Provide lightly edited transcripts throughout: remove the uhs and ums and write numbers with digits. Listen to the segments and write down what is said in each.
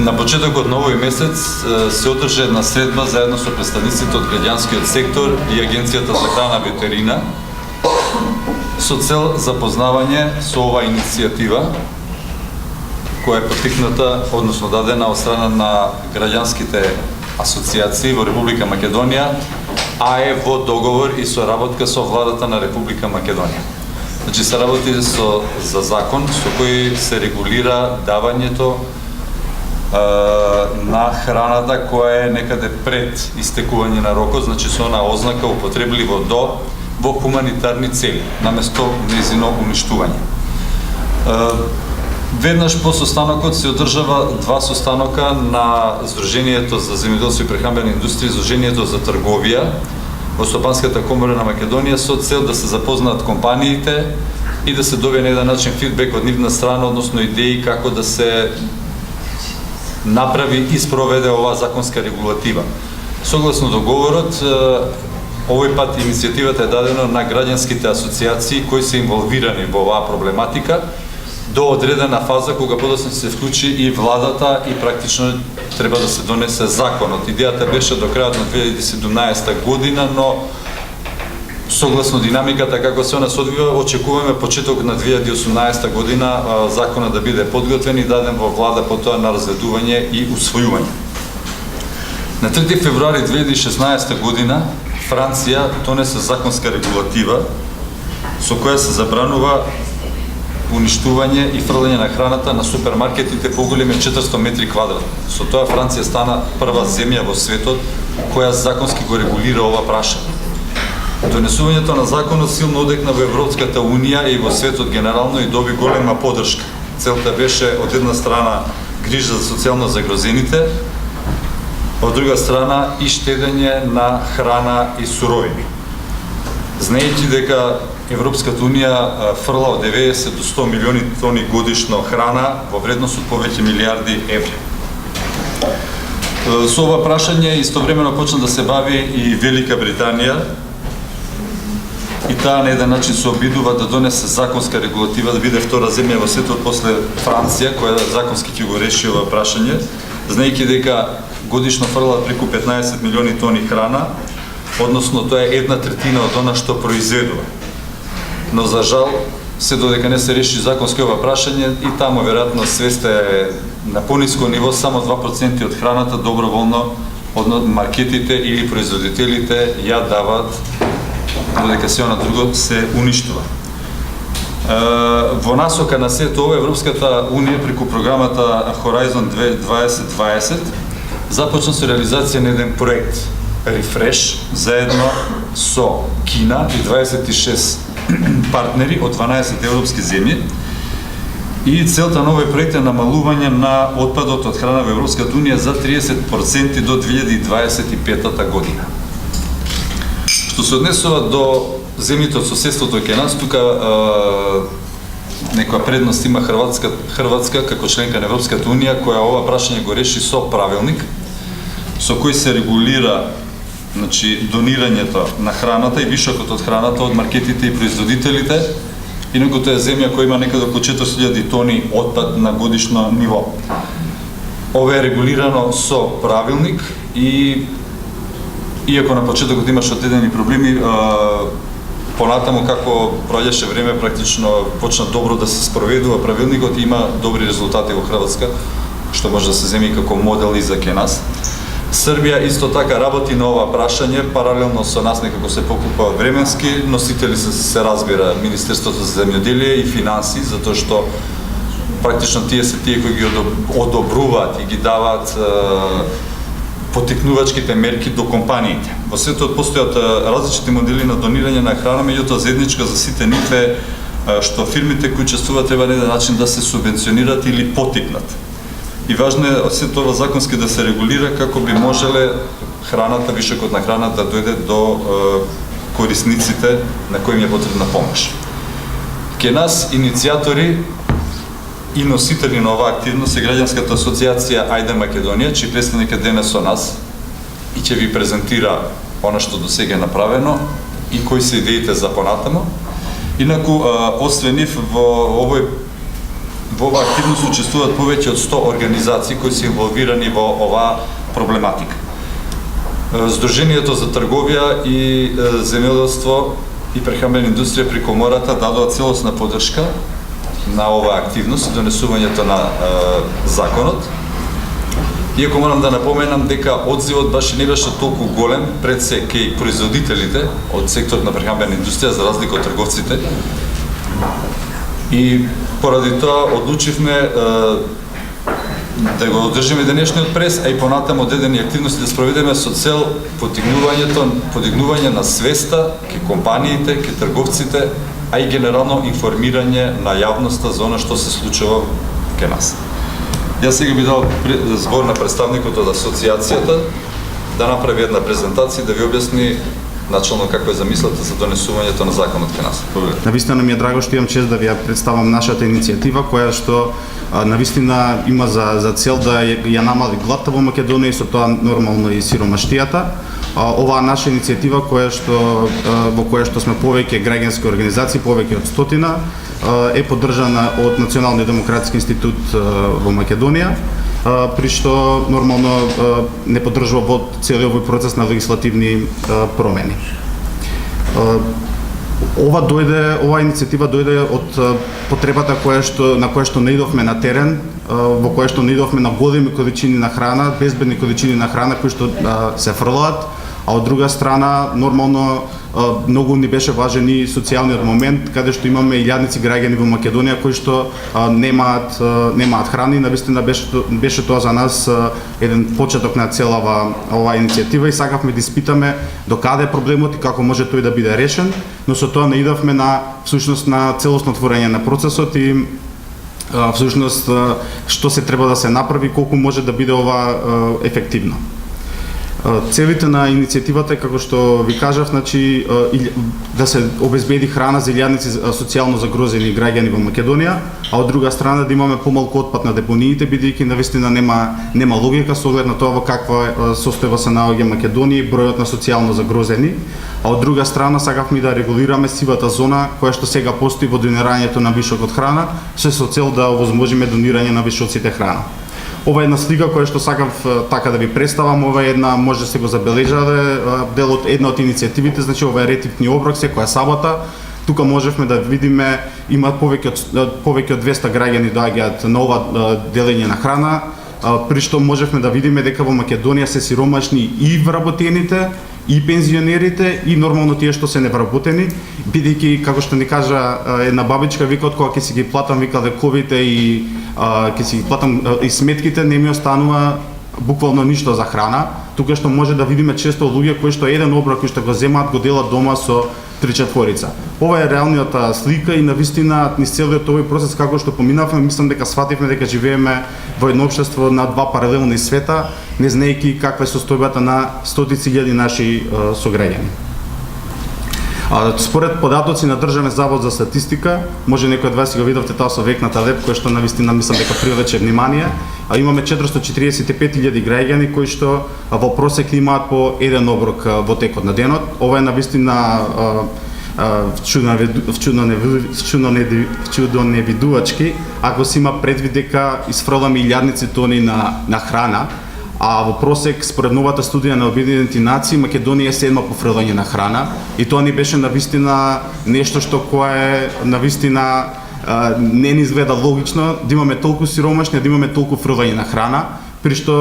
На почетокот на овој месец се одржа една средба заедно со представниците од граѓанскиот сектор и Агенцијата за храна и ветерина со цел запознавање со оваа иницијатива која е поттикната, односно дадена од страна на граѓанските асоциации во Република Македонија, а е во договор и соработка со владата на Република Македонија. Значи се работи за закон со кој се регулира давањето на храната која е некаде пред истекување на рокот, значи со она ознака употребливо во хуманитарни цели, наместо нејзино уништување. Веднаш по состанокот се одржава два состанока на Сдруженијето за земјоделство и прехранбена индустрија, Сдруженијето за трговија во Стопанската комора на Македонија со цел да се запознаат компаниите и да се добие на еден начин фидбек од нивна страна, односно идеи како да се направи и спроведе оваа законска регулатива. Согласно договорот, овој пат иницијативата е дадена на граѓанските асоциации кои се инволвирани во оваа проблематика до одредена фаза кога подоцна се вклучи и владата и практично треба да се донесе законот. Идејата беше до крајот на 2017 година, но согласно динамиката како се она се одвива, очекуваме почеток на 2018 година законот да биде подготвен и даден во влада потоа на разгледување и усвојување. На 3 февруари 2016 година Франција донесе законска регулатива со која се забранува уништување и фрлање на храната на супермаркетите поголеми 400 метри квадрат. Со тоа Франција стана прва земја во светот која законски го регулира ова прашање. Донесувањето на законот силно одекна во Европската унија и во светот генерално и доби голема поддршка. Целта беше од една страна грижа за социјално загрозените, од друга страна и штедење на храна и суровини. Знаејќи дека Европската унија фрла од 90 до 100 милиони тони годишно храна во вредност од повеќе милиарди еври. Со ова прашање истовремено почна да се бави и Велика Британија, и таа на еден начин се обидува да донесе законска регулатива, да биде втора земја во светот после Франција, која законски ќе го реши ова прашање, знаејќи дека годишно фрлаат преку 15 милиони тони храна, односно тоа е 1/3 од она што произведува. Но за жал, се додека не се реши законски ова прашање, и таму веројатно свеста е на пониско ниво, само 2% од храната доброволно од маркетите или производителите ја даваат, додека се она друго се уништува. Во насока на сето ова, Европската унија преку програмата Horizon 2020 започна со реализација на еден проект Refresh заедно со Кина и 26 партнери од 12 европски земји, и целта на овој проект е намалување на отпадот од храна во Европската унија за 30% до 2025 година. Што се однесува до земјите од соседството кај нас, тука некоја предност има Хрватска како членка на Европската унија, која ова прашање го реши со правилник со кој се регулира, значи, донирањето на храната и вишокот од храната од маркетите и производителите. Инаку тоа е земја која има некаде околу 400.000 тони отпад на годишно ниво. Ова е регулирано со правилник и иако на почетокот имаше одредени проблеми, понатаму како проаѓаше време, практично почна добро да се спроведува правилникот и има добри резултати во Хрватска, што може да се земи како модел и за ке нас. Србија исто така работи на ова прашање, паралелно со нас некако се покупаат временски, носители се разбира Министерството за земјоделие и финанси, затоа што практично тие се тие кои ги одобруваат и ги даваат поттикнувачките мерки до компаниите. Во светот постојат различити модели на донирање на храна, меѓутоа заедничко за сите нив е што фирмите кои учествуваат треба на еден начин да се субвенционират или поттикнат. И важно е се тоа законски да се регулира како би можеле храната, вишокот на храната да дојде до корисниците на кои им е потребна помош. Ке нас иницијатори и носители на оваа активност е граѓанската асоциација Ајде Македонија, чиј представник е денес со нас и ќе ви презентира она што досега е направено и кои се идеите за понатамо. Инаку, освен нив, во овој во оваа активност учествуваат повеќе од 100 организации кои се инволвирани во оваа проблематика. Сдруженијето за трговија и земјоделство и прехранбена индустрија при комората дадоа целосна поддршка на оваа активност и донесувањето на законот. Иако морам да напоменам дека одзивот баш не беше толку голем пред се кај производителите од секторот на прехранбена индустрија за разлика од трговците. И поради тоа одлучивме да го одржиме денешниот прес, а и понатаму одредени активности да спроведеме со цел подигнување на свеста кај компаниите, кај трговците, а и генерално информирање на јавноста за она што се случува кај нас. Јас сега би дал збор на представникот од асоциацијата да направи една презентација да ви објасни начално како е замислата за донесувањето на законот кај нас. Навистина ми е драго што имам чест да ви ја представам нашата иницијатива која што навистина има за цел да ја намали гладта во Македонија и со тоа нормално и сиромаштијата. Оваа наша иницијатива во која што сме повеќе граѓански организации, повеќе од 100, е поддржана од Националниот демократски институт во Македонија, при што нормално не поддржува во целиот овој процес на легислативни промени. Ова иницијатива дојде од потребата на која што наидовме на терен, во која што наидовме на големи количини на храна, безбедни количини на храна кои што се фрлаат, а од друга страна нормално многу ни беше важен и социјалниот момент каде што имаме илјадници граѓани во Македонија кои што немаат храна и навистина беше тоа за нас еден почеток на цела оваа иницијатива и сакавме да испитаме до каде е проблемот и како може тој да биде решен, но со тоа наидовме всушност на целосно отворање на процесот и всушност што се треба да се направи, колку може да биде ова ефективно. Целите на иницијативата е, како што ви кажав, значи да се обезбеди храна за илјадници социјално загрозени граѓани во Македонија, а од друга страна да имаме помалку отпад на депониите, бидејќи навистина нема логика со оглед на тоа во каква состојба се наоѓа Македонија и бројот на социјално загрозени, а од друга страна сакавме да регулираме сивата зона која што сега постои во донирањето на вишокот храна, се со цел да овозможиме донирање на вишоците храна. Ова е една слика која што сакав така да ви представам, ова е една, може да се го забележале, дел од една од иницијативите, значи ова е ретивни оброк секоја сабота. Тука можевме да видиме има повеќе од 200 граѓани доаѓаат на ова делење на храна, при што можевме да видиме дека во Македонија се сиромашни и вработените, и пензионерите, и нормално тие што се невработени, бидејќи како што ни кажа една бабичка, вика од кога ќе си ги платам лековите и ќе си ги платам и сметките, не ми останува буквално ништо за храна. Тука што може да видиме често луѓе кои што еден оброк кој што го земаат го делат дома со 3-4. Ова е реалниот слика и навистина низ целиот овој процес како што поминавме, мислам дека свативме дека живееме во едно општество на два паралелни света, не знаејќи каква е состојбата на стотици илјади наши сограѓани. Според податоци на Државен завод за статистика, може некој од вас си го видовте тоа со векната леп, кој што навистина мислам дека привлече внимание, имаме 445.000 граѓани кои што во просек имаат по еден оброк во текот на денот. Ова е навистина чудоневидувачки, ако се има предвид дека исфрламе илјадници тони на храна, а во просек според новата студија на Обединените нации Македонија е 7 по фрлање на храна и тоа ни беше навистина нешто што кое е навистина не ни изгледа логично да имаме толку сиромашни, да имаме толку фрлање на храна, при што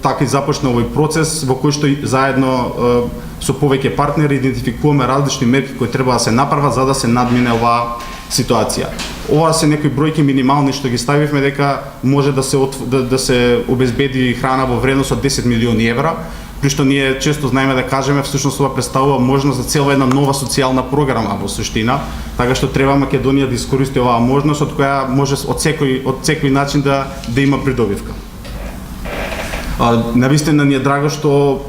така и започна овој процес во кој што заедно со повеќе партнери идентификуваме различни мерки кои треба да се направат за да се надмине оваа ситуација. Ова се некои бројки минимални што ги ставивме дека може да се обезбеди храна во вредност од 10 милиони евра, при што ние често знаеме да кажеме всушност ова представува можност за цела една нова социјална програма во суштина, така што треба Македонија да искористи оваа можност од која може од секој начин да има придобивка. Навистина ни е драго што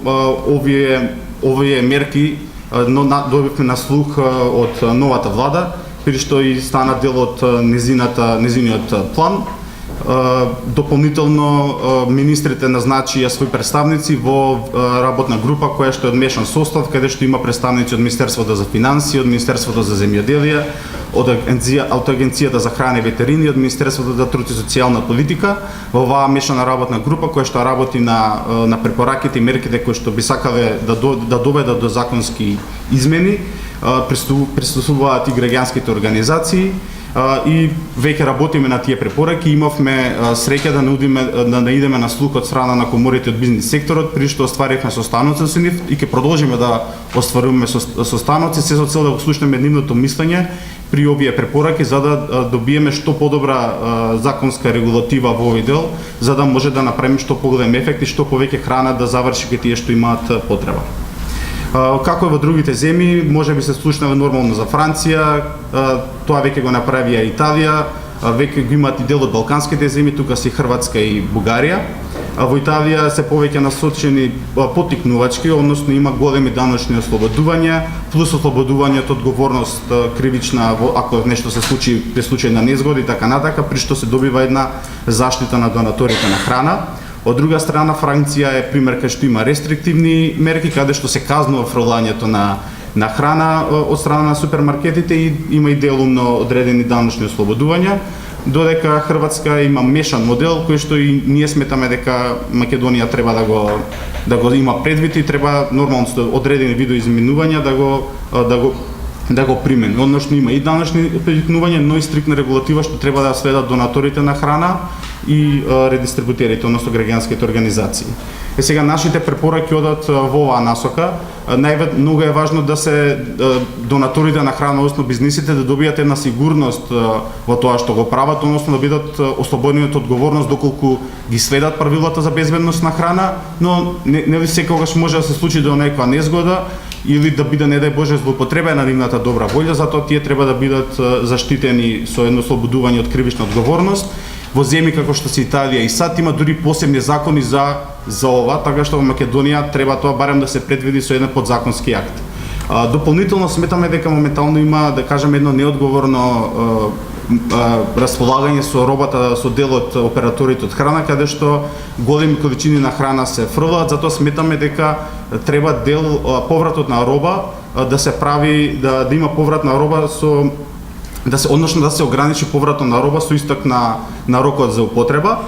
овие мерки добивме на слух од новата влада, при што и стана дел од незиниот план. Дополнително министрите назначија своји представници во работна група која што е од мешан состав, каде што има представници од Министерството за финансии, од Министерството за земјоделие, од Агенцијата за храна и ветерини, од Министерството за труд и социјална политика. Во оваа мешана работна група која што работи на препораките и мерките кои што би сакале да доведат до законски измени, присуствуваат и граѓанските организации. И веќе работиме на тие препораки. Имавме среќа да наидеме на слух од страна на коморите од бизнис секторот, при што остваривме состаноци со нив и ќе продолжиме да остваруваме состаноци се со цел да го слушнеме нивното мислење при овие препораки, за да добиеме што подобра законска регулатива во овој дел, за да може да направиме што поголем ефект и што повеќе храна да заврши кај тие што имаат потреба. Како е во другите земји, може би се слушнаме нормално за Франција, тоа веќе го направија Италија, веќе го имаат и дел од балканските земји, тука се Хрватска и Бугарија. Во Италија се повеќе насочени поттикнувачки, односно има големи даночни ослободувања, плюс ослободување од одговорност кривична ако нешто се случи при случај на незгода и така натака, при што се добива една заштита на донаторите на храна. Од друга страна, Франција е пример кај што има рестриктивни мерки, каде што се казнува фрлањето на храна од страна на супермаркетите и има и делумно одредени даночни ослободувања, додека Хрватска има мешан модел кој што и ние сметаме дека Македонија треба да го има предвид и треба нормално со одредени видоизменувања да го примени. Односно има и даночни предикнувања, но и стрикна регулатива што треба да следат донаторите на храна и редистрибутерите, односно граѓанските организации. Сега нашите препораки одат во оваа насока. Многу е важно да се донаторите на храна, односно бизнисите, да добијат една сигурност во тоа што го прават, односно да бидат ослободени од одговорност доколку ги следат правилата за безбедност на храна, но нели секогаш може да се случи до некоја незгода или да биде, не дај Боже, злоупотреба на нивната добра волја, затоа тие треба да бидат заштитени со едно ослободување од кривична одговорност. Во земји како што се Италија и САД има дури посебни закони за ова, така што во Македонија треба тоа барем да се предвиди со еден подзаконски акт. Дополнително сметаме дека моментално има, да кажеме, едно неодговорно располагање со робата, со дел од операторите од храна, каде што големи количини на храна се фрлаат, затоа сметаме дека треба дел повратот на роба да се прави, да има поврат на роба односно да се ограничи повратот на роба со истек на рокот за употреба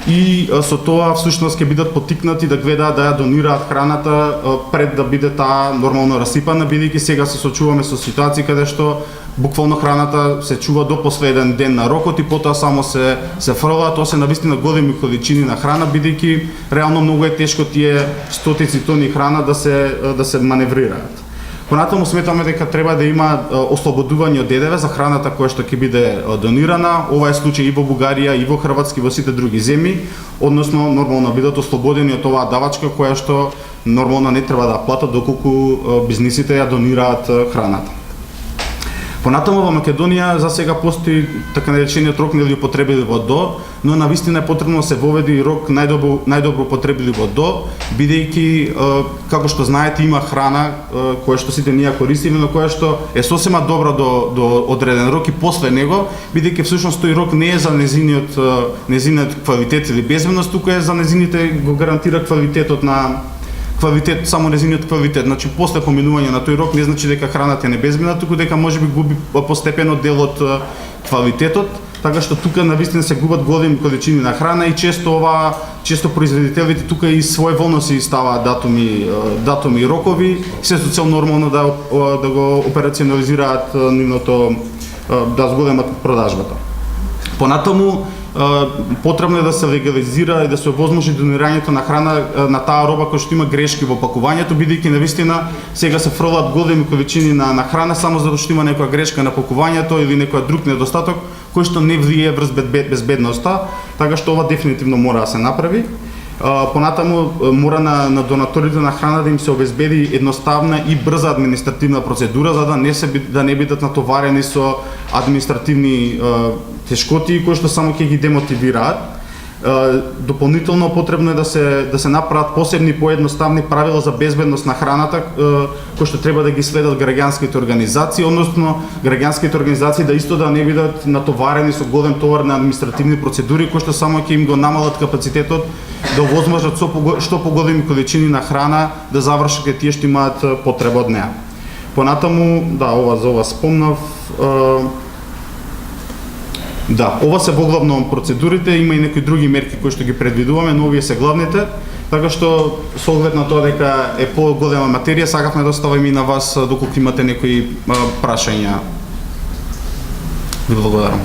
и со тоа всушност ќе бидат поттикнати да гледаат да ја донираат храната пред да биде таа нормално расипана, бидејќи сега се сочуваме со ситуации каде што буквално храната се чува до последен ден на рокот и потоа само се фрлаат, тоа се навистина големи количини на храна, бидејќи реално многу е тешко тие стотици тони храна да се маневрираат. Понатаму сметаме дека треба да има ослободување од ДДВ за храната која што ќе биде донирана. Ова е случај и во Бугарија, и во Хрватска, и во сите други земји, односно нормално бидат ослободени од оваа давачка која што нормално не треба да платат доколку бизнисите ја донираат храната. Понатаму во Македонија за сега постои така наречениот рок неупотребливо до, но навистина е потребно да се воведе и рок најдобро употребливо до, бидејќи како што знаете има храна која што сите ние користиме, но која што е сосема добра до одреден рок и после него, бидејќи всушност тој рок не е за незиниот квалитет или безбедност, туку е за незините го гарантира само незиниот квалитет. Значи после поминување на тој рок не значи дека храната е небезбедна, туку дека можеби губи постепено дел од квалитетот, така што тука навистина се губат големи количини на храна и често производителите тука и своеволно си ставаат датуми и рокови, се со цел нормално да го операционализираат нивното, да зголемат продажбата. Понатаму потребно е да се легализира и да се овозможи донирањето на храна на таа роба која што има грешки во пакувањето, бидејќи навистина сега се фрлаат големи количини на храна само затоа што има некоја грешка на пакувањето или некој друг недостаток кој што не влие врз безбедноста, така што ова дефинитивно мора да се направи. Понатаму мора на донаторите на храна да им се обезбеди едноставна и брза административна процедура за да не бидат натоварени со административни тешкоти кои што само ќе ги демотивираат. Дополнително потребно е да се направат посебни поедноставни правила за безбедност на храната кои што треба да ги следат граѓанските организации, односно граѓанските организации да исто да не бидат натоварени со голем товар на административни процедури кои што само ќе им го намалат капацитетот да овозможат што поголеми количини на храна да завршат кај тие што имаат потреба од неа. Понатаму, да, за ова спомнав. Да, ова се воглавно процедурите, има и некои други мерки кои што ги предвидуваме, но овие се главните, така што со оглед на тоа дека е поголема материја, сакавме да оставиме и на вас доколку имате некои прашања. Ви благодарам.